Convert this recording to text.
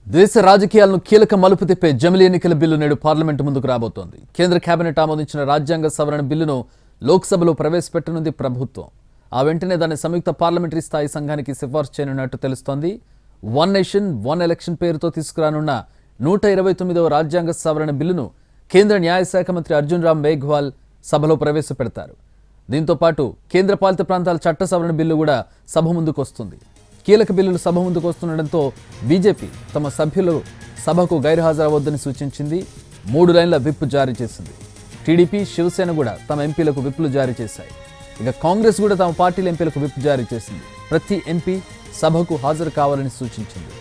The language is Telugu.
దేశ రాజకీయాలను కీలక మలుపు తిప్పే జమిలీ ఎన్నికల బిల్లు నేడు పార్లమెంటు ముందుకు రాబోతోంది. కేంద్ర కేబినెట్ ఆమోదించిన రాజ్యాంగ సవరణ బిల్లును లోక్సభలో ప్రవేశపెట్టనుంది ప్రభుత్వం. ఆ వెంటనే దాన్ని సంయుక్త పార్లమెంటరీ స్థాయి సంఘానికి సిఫార్సు చేయనున్నట్టు తెలుస్తోంది. వన్ నేషన్ వన్ ఎలక్షన్ పేరుతో తీసుకురానున్న 129వ రాజ్యాంగ సవరణ బిల్లును కేంద్ర న్యాయశాఖ మంత్రి అర్జున్ రామ్ మేఘ్వాల్ సభలో ప్రవేశపెడతారు. దీంతో పాటు కేంద్ర పాలిత ప్రాంతాల చట్ట సవరణ బిల్లు కూడా సభ ముందుకు వస్తుంది. కీలక బిల్లులు సభ ముందుకు వస్తుండటంతో బీజేపీ తమ సభ్యులు సభకు గైర్హాజరవద్దని సూచించింది. 3 లైన్ల విప్ జారీ చేసింది. టీడీపీ, శివసేన కూడా తమ ఎంపీలకు విప్లు జారీ చేశాయి. ఇక కాంగ్రెస్ కూడా తమ పార్టీల ఎంపీలకు విప్ జారీ చేసింది. ప్రతి ఎంపీ సభకు హాజరు కావాలని సూచించింది.